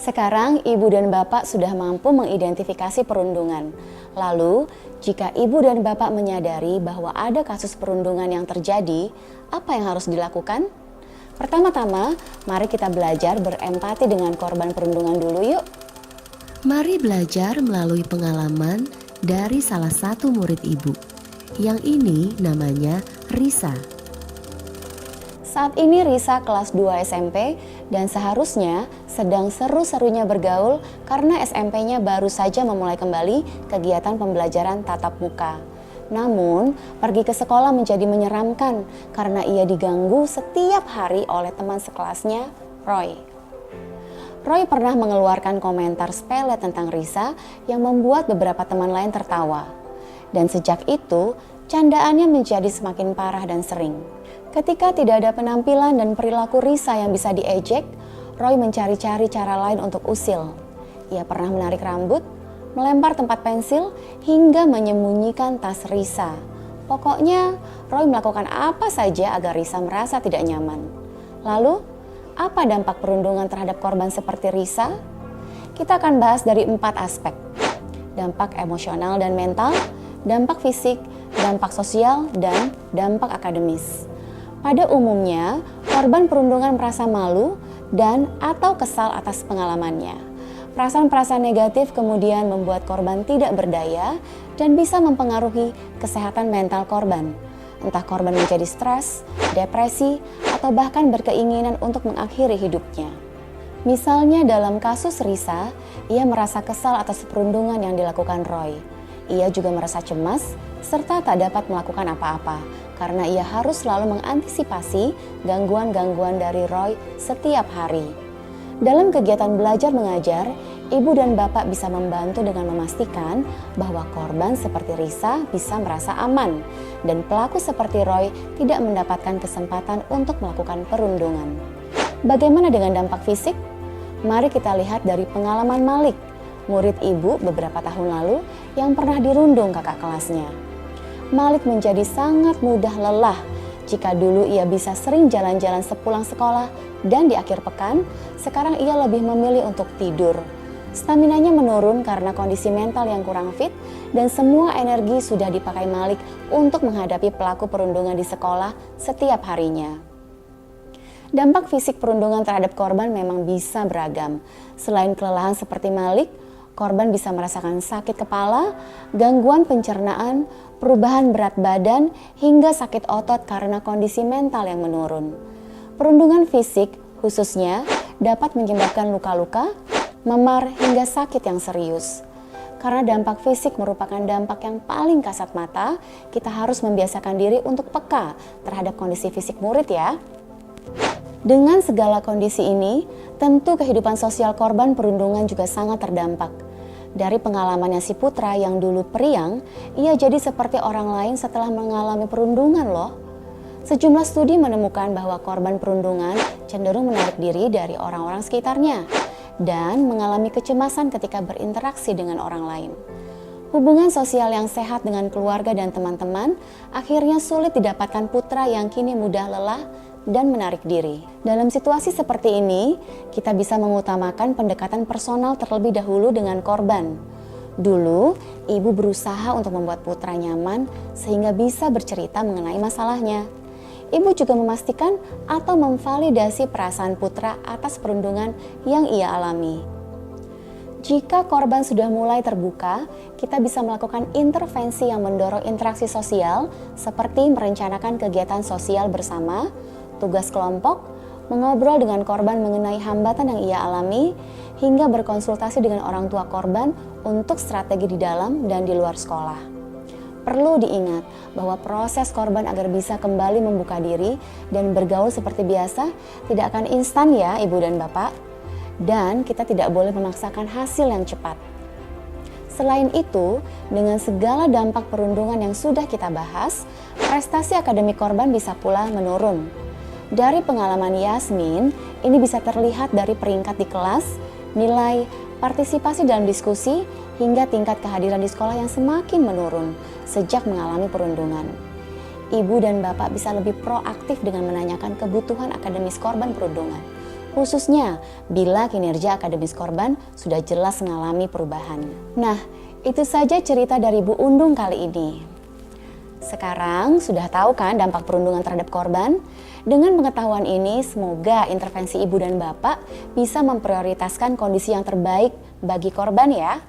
Sekarang ibu dan bapak sudah mampu mengidentifikasi perundungan. Lalu, jika ibu dan bapak menyadari bahwa ada kasus perundungan yang terjadi, apa yang harus dilakukan? Pertama-tama, mari kita belajar berempati dengan korban perundungan dulu yuk. Mari belajar melalui pengalaman dari salah satu murid ibu. Yang ini namanya Risa. Saat ini Risa kelas 2 SMP dan seharusnya sedang seru-serunya bergaul karena SMP-nya baru saja memulai kembali kegiatan pembelajaran tatap muka. Namun, pergi ke sekolah menjadi menyeramkan karena ia diganggu setiap hari oleh teman sekelasnya, Roy. Roy pernah mengeluarkan komentar sepele tentang Risa yang membuat beberapa teman lain tertawa. Dan sejak itu, candaannya menjadi semakin parah dan sering. Ketika tidak ada penampilan dan perilaku Risa yang bisa diejek, Roy mencari-cari cara lain untuk usil. Ia pernah menarik rambut, melempar tempat pensil, hingga menyembunyikan tas Risa. Pokoknya, Roy melakukan apa saja agar Risa merasa tidak nyaman. Lalu, apa dampak perundungan terhadap korban seperti Risa? Kita akan bahas dari 4 aspek. Dampak emosional dan mental, dampak fisik, dampak sosial, dan dampak akademis. Pada umumnya, korban perundungan merasa malu dan atau kesal atas pengalamannya. Perasaan-perasaan negatif kemudian membuat korban tidak berdaya dan bisa mempengaruhi kesehatan mental korban. Entah korban menjadi stres, depresi, atau bahkan berkeinginan untuk mengakhiri hidupnya. Misalnya dalam kasus Risa, ia merasa kesal atas perundungan yang dilakukan Roy. Ia juga merasa cemas serta tak dapat melakukan apa-apa karena ia harus selalu mengantisipasi gangguan-gangguan dari Roy setiap hari. Dalam kegiatan belajar mengajar, ibu dan bapak bisa membantu dengan memastikan bahwa korban seperti Risa bisa merasa aman dan pelaku seperti Roy tidak mendapatkan kesempatan untuk melakukan perundungan. Bagaimana dengan dampak fisik? Mari kita lihat dari pengalaman Malik, murid ibu beberapa tahun lalu yang pernah dirundung kakak kelasnya. Malik menjadi sangat mudah lelah. Jika dulu ia bisa sering jalan-jalan sepulang sekolah dan di akhir pekan, sekarang ia lebih memilih untuk tidur. Staminanya menurun karena kondisi mental yang kurang fit dan semua energi sudah dipakai Malik untuk menghadapi pelaku perundungan di sekolah setiap harinya. Dampak fisik perundungan terhadap korban memang bisa beragam. Selain kelelahan seperti Malik, korban bisa merasakan sakit kepala, gangguan pencernaan, perubahan berat badan, hingga sakit otot karena kondisi mental yang menurun. Perundungan fisik khususnya dapat menyebabkan luka-luka, memar, hingga sakit yang serius. Karena dampak fisik merupakan dampak yang paling kasat mata, kita harus membiasakan diri untuk peka terhadap kondisi fisik murid ya. Dengan segala kondisi ini, tentu kehidupan sosial korban perundungan juga sangat terdampak. Dari pengalamannya si Putra yang dulu periang, ia jadi seperti orang lain setelah mengalami perundungan loh. Sejumlah studi menemukan bahwa korban perundungan cenderung menarik diri dari orang-orang sekitarnya dan mengalami kecemasan ketika berinteraksi dengan orang lain. Hubungan sosial yang sehat dengan keluarga dan teman-teman akhirnya sulit didapatkan Putra yang kini mudah lelah dan menarik diri. Dalam situasi seperti ini, kita bisa mengutamakan pendekatan personal terlebih dahulu dengan korban. Dulu, ibu berusaha untuk membuat Putra nyaman sehingga bisa bercerita mengenai masalahnya. Ibu juga memastikan atau memvalidasi perasaan Putra atas perundungan yang ia alami. Jika korban sudah mulai terbuka, kita bisa melakukan intervensi yang mendorong interaksi sosial seperti merencanakan kegiatan sosial bersama, tugas kelompok, mengobrol dengan korban mengenai hambatan yang ia alami, hingga berkonsultasi dengan orang tua korban untuk strategi di dalam dan di luar sekolah. Perlu diingat bahwa proses korban agar bisa kembali membuka diri dan bergaul seperti biasa tidak akan instan ya ibu dan bapak. Dan kita tidak boleh memaksakan hasil yang cepat. Selain itu, dengan segala dampak perundungan yang sudah kita bahas, prestasi akademik korban bisa pula menurun. Dari pengalaman Yasmin, ini bisa terlihat dari peringkat di kelas, nilai, partisipasi dalam diskusi, hingga tingkat kehadiran di sekolah yang semakin menurun sejak mengalami perundungan. Ibu dan bapak bisa lebih proaktif dengan menanyakan kebutuhan akademis korban perundungan. khususnya bila kinerja akademis korban sudah jelas mengalami perubahan. Nah, itu saja cerita dari Bu Undung kali ini. Sekarang sudah tahu kan dampak perundungan terhadap korban? Dengan pengetahuan ini, semoga intervensi ibu dan bapak bisa memprioritaskan kondisi yang terbaik bagi korban ya.